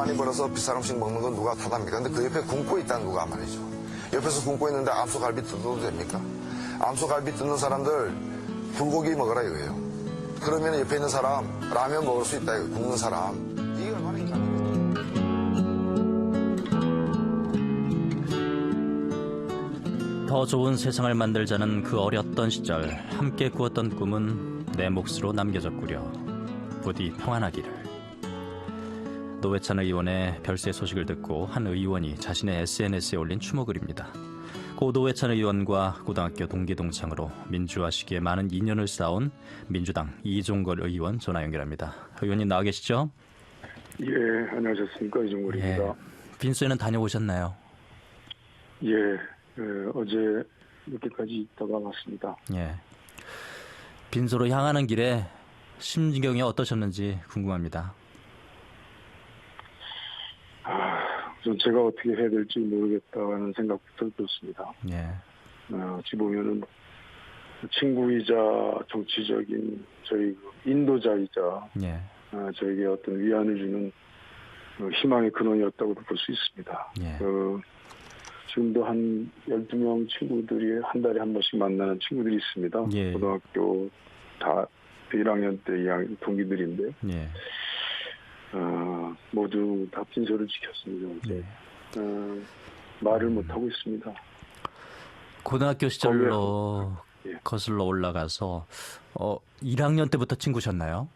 많이 벌어서 비싼 음식 먹는 건 누가 탓합니까? 근데 그 옆에 굶고 있다는 누가 말이죠. 옆에서 굶고 있는데 암소갈비 뜯어도 됩니까? 암소갈비 뜯는 사람들 불고기 먹으라 이거예요. 그러면 옆에 있는 사람 라면 먹을 수 있다 이거 굶는 사람. 이게 얼마나 인간이겠어요. 더 좋은 세상을 만들자는 그 어렸던 시절 함께 꾸었던 꿈은 내 몫으로 남겨졌구려. 부디 평안하기를. 노회찬 의원의 별세 소식을 듣고 한 의원이 자신의 SNS에 올린 추모글입니다. 고 노회찬 의원과 고등학교 동기 동창으로 민주화 시기에 많은 인연을 쌓은 민주당 이종걸 의원 전화 연결합니다. 의원님 나와 계시죠? 예, 안녕하셨습니까? 이종걸입니다. 예, 빈소에는 다녀오셨나요? 예, 어제 늦게까지 있다가 왔습니다. 예. 빈소로 향하는 길에 심경이 어떠셨는지 궁금합니다. 우선 제가 어떻게 해야 될지 모르겠다는 생각부터 들었습니다. 예. 어찌 보면은 친구이자 정치적인 저희 인도자이자 예. 저에게 어떤 위안을 주는 희망의 근원이었다고도 볼 수 있습니다. 예. 지금도 한 12명 친구들이 한 달에 한 번씩 만나는 친구들이 있습니다. 예. 고등학교 다 1학년 때 2학년 동기들인데 예. 모두 다 빈소를 지켰습니다. 예. 말을 못하고 있습니다. 고등학교 시절로 예. 거슬러 올라가서 1학년 때부터 친구셨나요?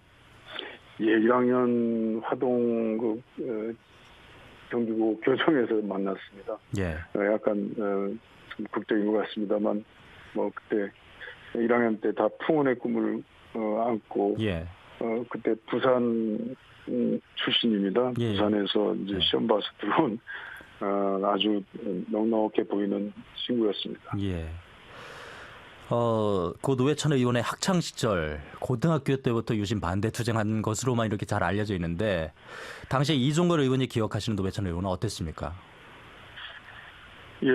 예, 1학년 화동 경기고 교정에서 만났습니다. 예. 약간 좀 극적인 것 같습니다만 뭐 그때 1학년 때 다 풍운의 꿈을 안고 예. 그때 부산 출신입니다. 예. 부산에서 이제 예. 시험 봐서 들어온 아주 넉넉해 보이는 친구였습니다. 예. 고 노회찬 의원의 학창 시절 고등학교 때부터 유신 반대 투쟁한 것으로만 이렇게 잘 알려져 있는데 당시에 이종걸 의원이 기억하시는 노회찬 의원은 어땠습니까? 예,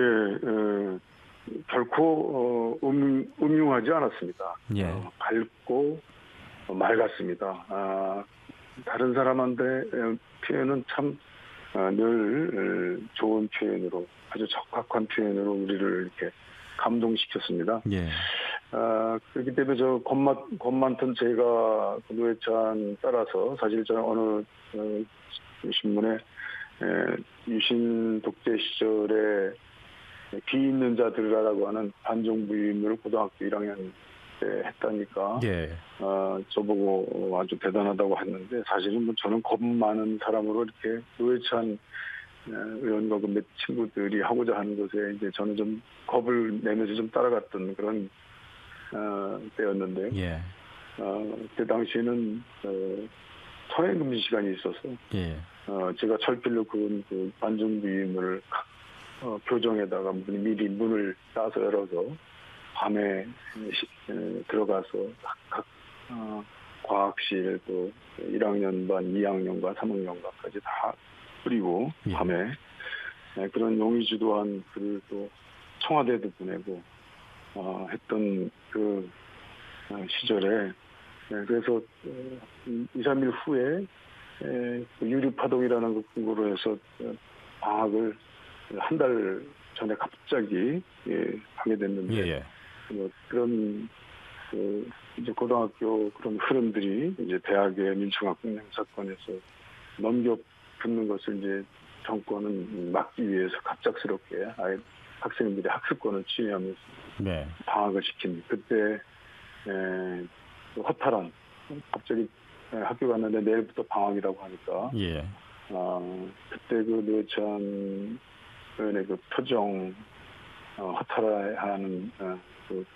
결코 음흉하지 않았습니다. 예. 밝고 맑았습니다. 다른 사람한테 표현은 참 늘 좋은 표현으로 아주 적확한 표현으로 우리를 이렇게 감동시켰습니다. 예. 그렇기 때문에 저 겁 많던 제가 노회찬 따라서 사실 저는 어느 신문에 유신 독재 시절에 비 있는 자들이라고 하는 반정부임을 고등학교 1학년 때 했다니까 예. 저보고 아주 대단하다고 했는데 사실은 뭐 저는 겁 많은 사람으로 이렇게 노회찬 의원과 그 몇 친구들이 하고자 하는 것에 이제 저는 좀 겁을 내면서 좀 따라갔던 그런 때였는데요. 예. 그때 당시에는 선행 금지 시간이 있어서 예. 제가 철필로 그은 그 반정부임을 교정에다가 미리 문을 따서 열어서 밤에 들어가서 각 과학실 또 1학년 반, 2학년 반, 3학년 반까지 다 뿌리고 예. 밤에 그런 용의 주도한 글을 또 청와대도 보내고 했던 그 시절에 그래서 2, 3일 후에 유류파동이라는 그 근거로 해서 방학을 한 달 전에 갑자기 하게 됐는데 예. 그런 이제 고등학교 그런 흐름들이 이제 대학의 민중학군 사건에서 넘겨붙는 것을 이제 정권은 막기 위해서 갑작스럽게 아예 학생들이 학습권을 취하면서 네. 방학을 시킨 그때 허탈한 갑자기 학교 갔는데 내일부터 방학이라고 하니까 예. 그때 그 노회찬 의원의 그 표정 허탈해하는 그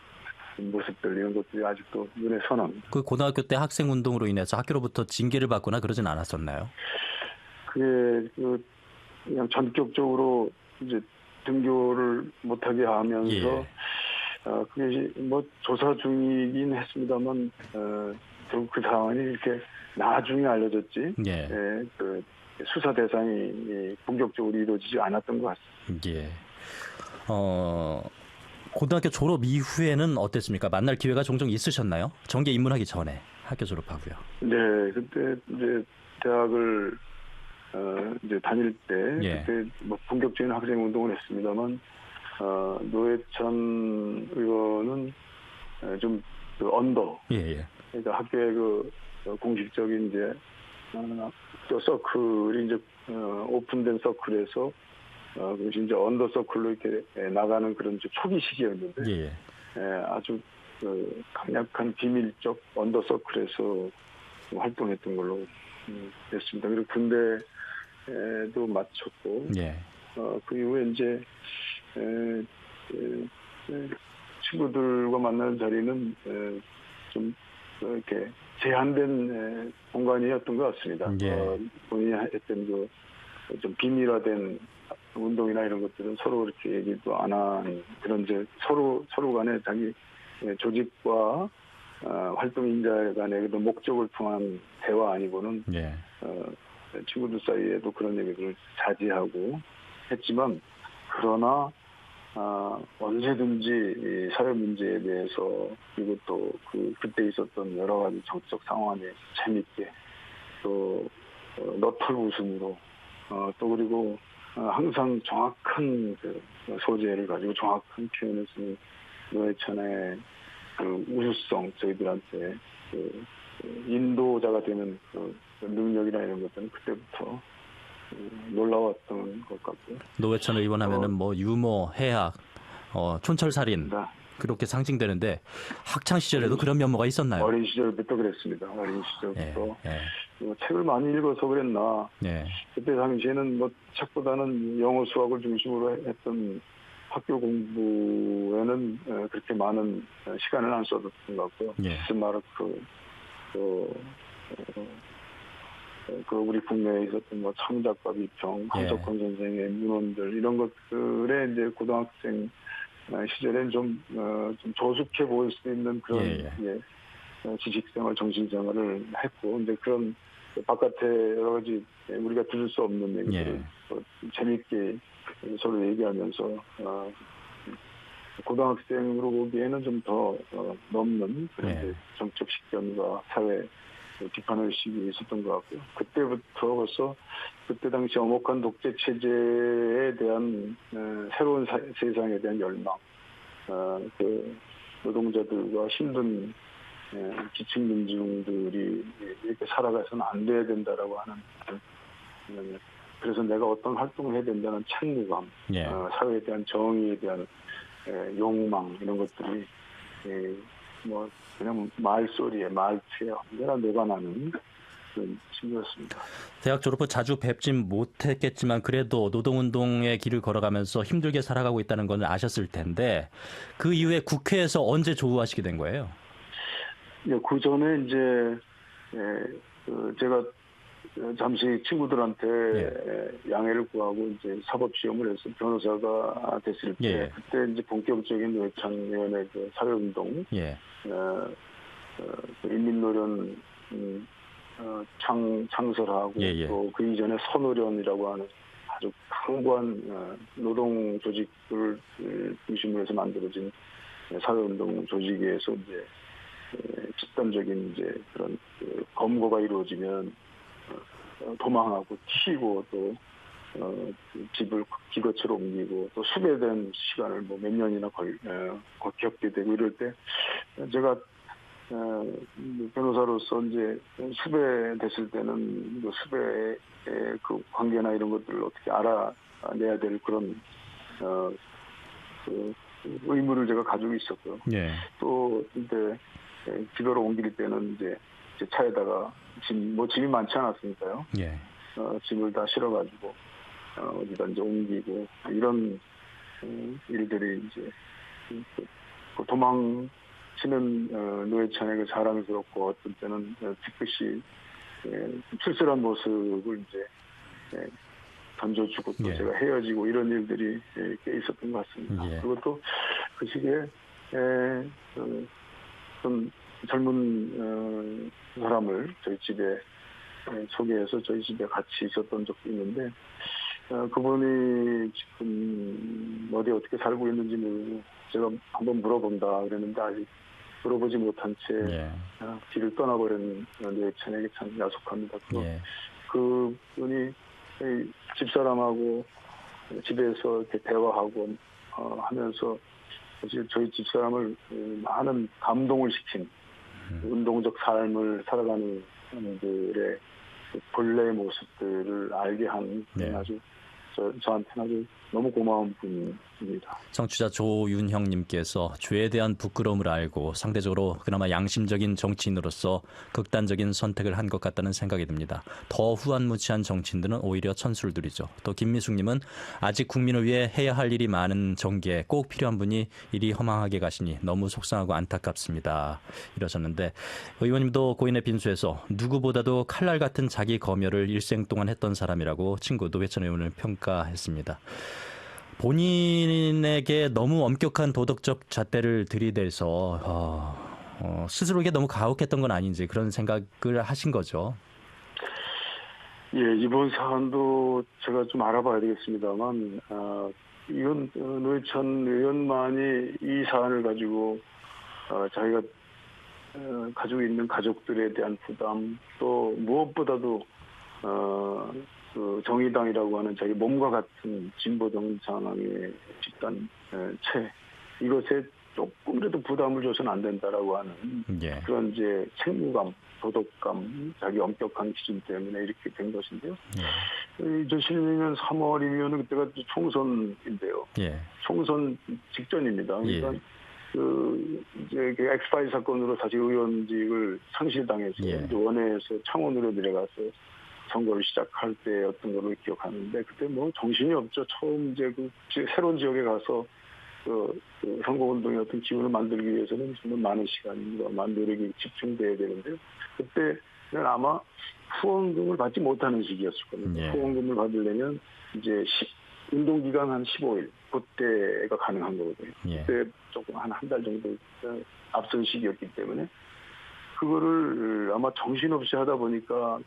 모습들 이런 것들이 아직도 눈에 선합니다. 그 고등학교 때 학생 운동으로 인해서 학교로부터 징계를 받거나 그러진 않았었나요? 그게 그냥 전격적으로 이제 등교를 못하게 하면서 예. 그게 뭐 조사 중이긴 했습니다만 결국 그 상황이 이렇게 나중에 알려졌지. 예. 그 수사 대상이 본격적으로 이루어지지 않았던 것 같습니다. 예. 고등학교 졸업 이후에는 어땠습니까? 만날 기회가 종종 있으셨나요? 정계 입문하기 전에 학교 졸업하고요. 네, 그때 이제 대학을 이제 다닐 때 예. 그때 뭐 본격적인 학생 운동을 했습니다만 노회찬 의원은 좀 그 언더 예, 예. 그러니까 학교의 그 공식적인 이제 저 서클이 이제 오픈된 서클에서 그것이 이제 언더 서클로 이렇게 나가는 그런 이제 초기 시기였는데 예, 예. 아주 그 강력한 비밀적 언더 서클에서 활동했던 걸로 됐습니다. 그리고 군대도 마쳤고 예. 그 이후에 이제 친구들과 만나는 자리는 좀 이렇게 제한된 공간이었던 것 같습니다. 예. 본인이 했던 그 좀 비밀화된 운동이나 이런 것들은 서로 이렇게 얘기도 안 하는 그런 이제 서로 간에 자기 조직과 활동 인자 간의 그런 목적을 통한 대화 아니고는 예. 친구들 사이에도 그런 얘기들을 자제하고 했지만 그러나 언제든지 이 사회 문제에 대해서 그리고 또 그때 있었던 여러 가지 정치적 상황에 재밌게 또 너털 웃음으로 또 그리고 항상 정확한 그 소재를 가지고 정확한 표현을 쓰는 노회찬의 그 우수성 저희들한테 그 인도자가 되는 그 능력이나 이런 것들은 그때부터 놀라웠던 것 같고요. 노회찬 의원 하면은 뭐 유머, 해학, 촌철살인 네. 그렇게 상징되는데 학창 시절에도 그런 면모가 있었나요? 어린 시절부터 그랬습니다. 어린 시절부터 예. 뭐 책을 많이 읽어서 그랬나. 예. 그때 당시에는 뭐 책보다는 영어 수학을 중심으로 했던 학교 공부에는 그렇게 많은 시간을 안 써뒀던 것 같고요. 예. 비스마르크 그 우리 국내에 있었던 뭐 창작과 비평, 한석헌 선생의 문헌들 이런 것들에 이제 고등학생 시절엔 좀 조숙해 보일 수 있는 그런 지식생활, 정신생활을 했고 이제 그런 바깥에 여러 가지 우리가 들을 수 없는 얘기들을 재미있게 서로 얘기하면서 고등학생으로 보기에는 좀 더 넘는 그런 정적 식견과 사회 비판 의식이 있었던 것 같고요. 그때부터 벌써 그때 당시 엄혹한 독재 체제에 대한 새로운 세상에 대한 열망, 그 노동자들과 힘든 기층 민중들이 이렇게 살아가서는 안 돼야 된다라고 하는 그래서 내가 어떤 활동을 해야 된다는 책무감, 사회에 대한 정의에 대한 욕망 이런 것들이 뭐 그냥 말소리에 말투에 언제나 녹아나는 그런 친구였습니다. 대학 졸업 후 자주 뵙진 못했겠지만 그래도 노동운동의 길을 걸어가면서 힘들게 살아가고 있다는 건 아셨을 텐데 그 이후에 국회에서 언제 조우하시게 된 거예요? 그 전에 이제 제가 잠시 친구들한테 양해를 구하고 이제 사법 시험을 해서 변호사가 됐을 때 그때 이제 본격적인 노회찬 의원의 그 사회운동, 인민노련 창설하고 또 그 이전에 선노련이라고 하는 아주 강고한 노동 조직을 중심으로 해서 만들어진 사회운동 조직에서 이제 집단적인 이제 그런 검거가 이루어지면 도망하고 튀고 또 집을 기거처로 옮기고 또 수배된 시간을 뭐 몇 년이나 겪게 되고 이럴 때 제가 변호사로서 이제 수배됐을 때는 그 수배의 그 관계나 이런 것들을 어떻게 알아내야 될 그런 그 의무를 제가 가지고 있었고요. 또 이제 집으로 옮길 때는 이제 제 차에다가 짐이 많지 않았으니까요. 짐을 다 실어가지고 어디다 이제 옮기고 이런 일들이 이제 도망치는 노회찬에게 자랑스럽고 어떤 때는 뒤끝이 쓸쓸한 모습을 이제 던져주고 또 제가 헤어지고 이런 일들이 꽤 있었던 것 같습니다. 그리고 또 그 시기에 좀 젊은 사람을 저희 집에 소개해서 저희 집에 같이 있었던 적도 있는데 그분이 지금 어디에 어떻게 살고 있는지 모르고 제가 한번 물어본다 그랬는데 아직 물어보지 못한 채 길을 떠나버린 노회찬에게 참 야속합니다. 그분이 이 집사람하고 집에서 이렇게 대화하고 하면서 사실 저희 집사람을 많은 감동을 시킨 운동적 삶을 살아가는 분들의 본래의 모습들을 알게 한 네. 아주 저한테는 아주 너무 고마운 분입니다. 청취자 조윤형님께서 죄에 대한 부끄러움을 알고 상대적으로 그나마 양심적인 정치인으로서 극단적인 선택을 한 것 같다는 생각이 듭니다. 더 후한무치한 정치인들은 오히려 천술들이죠. 또 김미숙님은 아직 국민을 위해 해야 할 일이 많은 정계에 꼭 필요한 분이 이리 허망하게 가시니 너무 속상하고 안타깝습니다. 이러셨는데 의원님도 고인의 빈수에서 누구보다도 칼날 같은 자기 검열을 일생 동안 했던 사람이라고 친구 노회찬 의원을 평가했습니다. 본인에게 너무 엄격한 도덕적 잣대를 들이대서 스스로에게 너무 가혹했던 건 아닌지 그런 생각을 하신 거죠. 예, 이번 사안도 제가 좀 알아봐야 되겠습니다만, 이건 노회찬 의원만이 이 사안을 가지고 자기가 가지고 있는 가족들에 대한 부담, 또 무엇보다도 그 정의당이라고 하는 자기 몸과 같은 진보 정당의 집단체 이것에 조금이라도 부담을 줘서는 안 된다라고 하는 예. 그런 이제 책무감, 도덕감, 자기 엄격한 기준 때문에 이렇게 된 것인데요. 2012년 3월이면 그때가 총선인데요. 예. 총선 직전입니다. 그러니까 예. 이제 그 엑스파일 사건으로 사실 의원직을 상실당해서 예. 원회에서 창원으로 내려가서 선거를 시작할 때였던 걸로 기억하는데 그때 뭐 정신이 없죠. 처음 이제 그 새로운 지역에 가서 그 선거운동의 어떤 기운을 만들기 위해서는 정말 많은 시간과 많은 노력이 집중돼야 되는데요. 그때는 아마 후원금을 받지 못하는 시기였을 겁니다. 예. 후원금을 받으려면 이제 운동기간 한 15일 그때가 가능한 거거든요. 예. 그때 조금 한 달 정도 앞선 시기였기 때문에 그거를 아마 정신없이 하다 보니까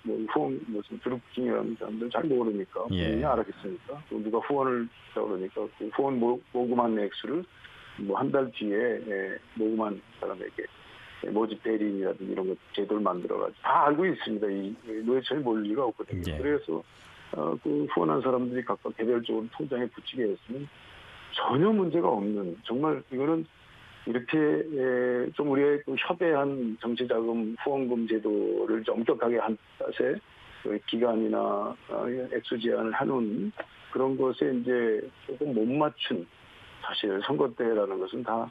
뭐 후원 무슨 드루킹이라는 사람들 잘 모르니까 예. 본인이 알았겠습니까? 또 누가 후원을 했다고 그러니까 그 후원 모금한 액수를 뭐 한 달 뒤에 모금한 사람에게 모집 대리인이라든지 이런 것 제도를 만들어가지고 다 알고 있습니다. 이 노회찬이 모를 리가 없거든요. 예. 그래서 그 후원한 사람들이 각각 개별적으로 통장에 붙이게 했으면 전혀 문제가 없는 정말 이거는 이렇게 좀 우리의 그 협의한 정치자금 후원금 제도를 좀 엄격하게 한 탓에 기간이나 액수 제한을 해놓은 그런 것에 이제 조금 못 맞춘 사실 선거 때라는 것은 다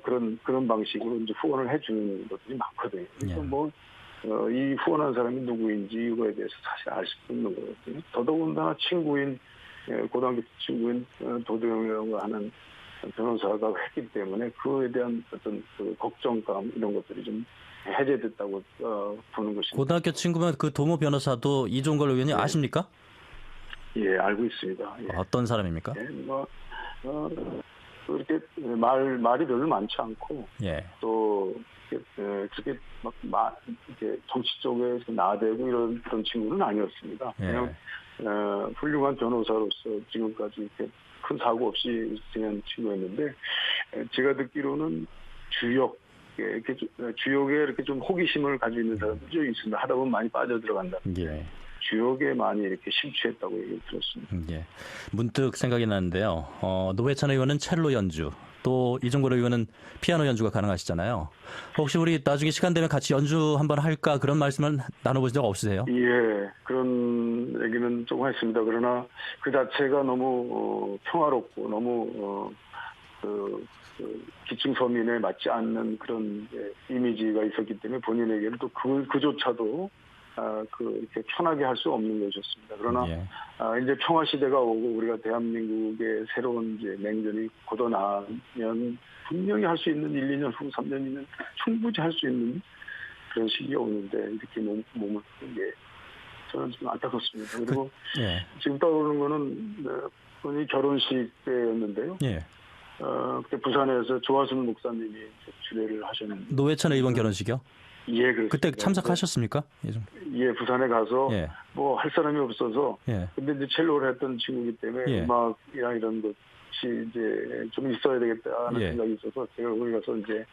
그런 방식으로 이제 후원을 해주는 것들이 많거든요. 그래서 뭐 이 후원한 사람이 누구인지 이거에 대해서 사실 알 수 없는 거거든요. 더더군다나 친구인 고등학교 친구인 도도영이라고 하는 변호사가 했기 때문에 그에 대한 어떤 그 걱정감 이런 것들이 좀 해제됐다고 보는 것입니다. 고등학교 친구면 그 도모 변호사도 이종걸 의원이 아십니까? 예, 알고 있습니다. 예. 어떤 사람입니까? 예, 뭐 그렇게 말이 별로 많지 않고 예. 또 그렇게 막 이렇게 정치 쪽에 나대고 이런 그런 친구는 아니었습니다. 예. 그냥 훌륭한 변호사로서 지금까지 이렇게 큰 사고 없이 지낸 친구였는데 제가 듣기로는 주역에 이렇게 좀 호기심을 가지고 있는 사람들이 좀 있습니다. 하다 보면 많이 빠져들어간다. 예. 주역에 많이 이렇게 심취했다고 얘기 들었습니다. 예. 문득 생각이 나는데요. 노회찬 의원은 첼로 연주, 또 이종걸 의원은 피아노 연주가 가능하시잖아요. 혹시 우리 나중에 시간 되면 같이 연주 한번 할까 그런 말씀을 나눠보신 적 없으세요? 예, 그런 얘기는 조금 했습니다. 그러나 그 자체가 너무 평화롭고 너무 기층 서민에 맞지 않는 그런 이미지가 있었기 때문에 본인에게는 또 그조차도 이렇게 편하게 할 수 없는 것이었습니다. 그러나 예. 이제 평화 시대가 오고 우리가 대한민국의 새로운 이제 냉전이 걷어나면 분명히 할 수 있는 1, 2년 후, 3년이면 충분히 할 수 있는 그런 시기가 오는데 이렇게 몸을 푸는 게 저는 좀 안타깝습니다. 그리고 예. 지금 떠오르는 거는 본인이 결혼식 때였는데요. 예. 그때 부산에서 조화순 목사님이 주례를 하셨는데 노회찬 의원 결혼식이요? 예, 그렇습니다. 그때 참석하셨습니까? 예, 부산에 가서 예. 뭐 할 사람이 없어서 예. 근데 이제 첼로를 했던 친구이기 때문에 예. 음악이랑 이런 것이 이제 좀 있어야 되겠다는 예. 생각이 있어서 제가 거기 가서 이제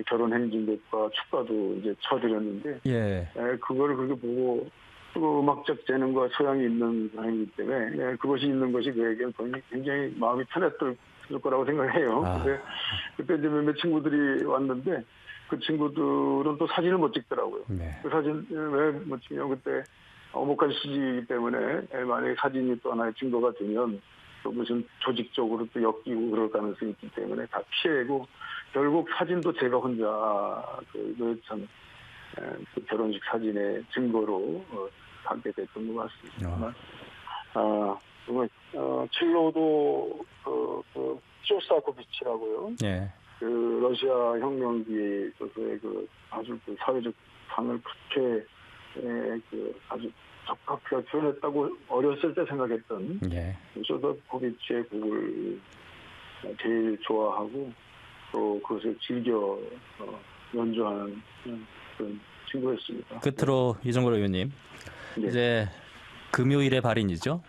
결혼 행진곡과 축가도 이제 쳐드렸는데 예. 그거를 그렇게 보고 그 음악적 재능과 소양이 있는 사람이기 때문에 예, 그것이 있는 것이 그에게는 굉장히 마음이 편했을 거라고 생각해요. 아. 근데 그때 이제 몇몇 친구들이 왔는데 그 친구들은 또 사진을 못 찍더라고요. 네. 그 사진 왜 못 찍냐면 그때 어목한 시기이기 때문에 만약에 사진이 또 하나의 증거가 되면 또 무슨 조직적으로 또 엮이고 그럴 가능성이 있기 때문에 다 피해고 결국 사진도 제가 혼자 그 노회찬 그 결혼식 사진의 증거로 갖게 됐던 것 같습니다. 정말 첼로도 그 쇼스타코비치라고요. 예. 그 러시아 혁명기에 있어서의 그 아주 그 사회적 상을 그렇게 그 아주 적합하게 표현했다고 어렸을 때 생각했던 예. 쇼스타코비치의 곡을 제일 좋아하고 또 그것을 즐겨 연주하는 그런 친구였습니다. 끝으로 이종걸 의원님, 네. 이제 금요일의 발인이죠.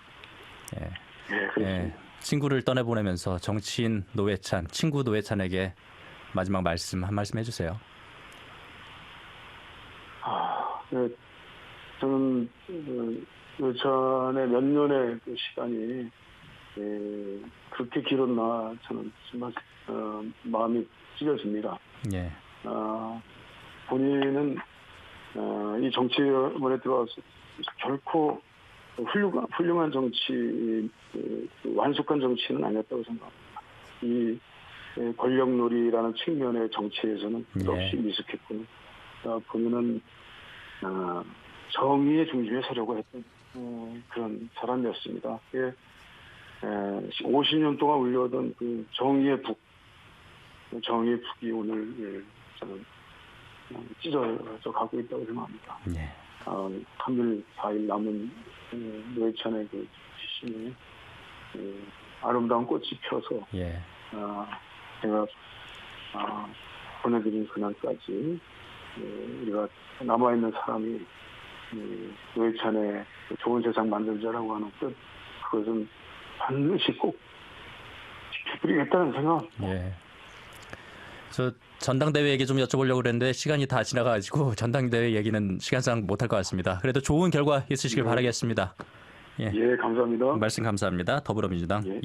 예. 네, 그렇습니다. 예. 친구를 떠내보내면서 정치인 노회찬, 친구 노회찬에게 마지막 말씀 한 말씀 해주세요. 네, 저는 노회찬의 몇 년의 그 시간이 그렇게 길었나 저는 정말 마음이 찢어집니다. 예. 본인은 이 정치원에 들어와서 결코 훌륭한 정치, 완숙한 정치는 아니었다고 생각합니다. 이 권력놀이라는 측면의 정치에서는 끝없이 미숙했고, 본인은 정의의 중심에 서려고 했던 그런 사람이었습니다. 50년 동안 울려오던 그 정의의 북이 오늘 저는 찢어져 가고 있다고 생각합니다. 예. 3일, 4일 남은 노회찬의 그 시신이 아름다운 꽃이 펴서 예. 제가 보내드린 그날까지 우리가 남아있는 사람이 노회찬의 좋은 세상 만들자라고 하는 뜻, 그것은 반드시 꼭 지켜드리겠다는 생각. 예. 저 전당대회 얘기 좀 여쭤보려고 그랬는데 시간이 다 지나가지고 전당대회 얘기는 시간상 못할 것 같습니다. 그래도 좋은 결과 있으시길 바라겠습니다. 예, 감사합니다. 말씀 감사합니다. 더불어민주당 예.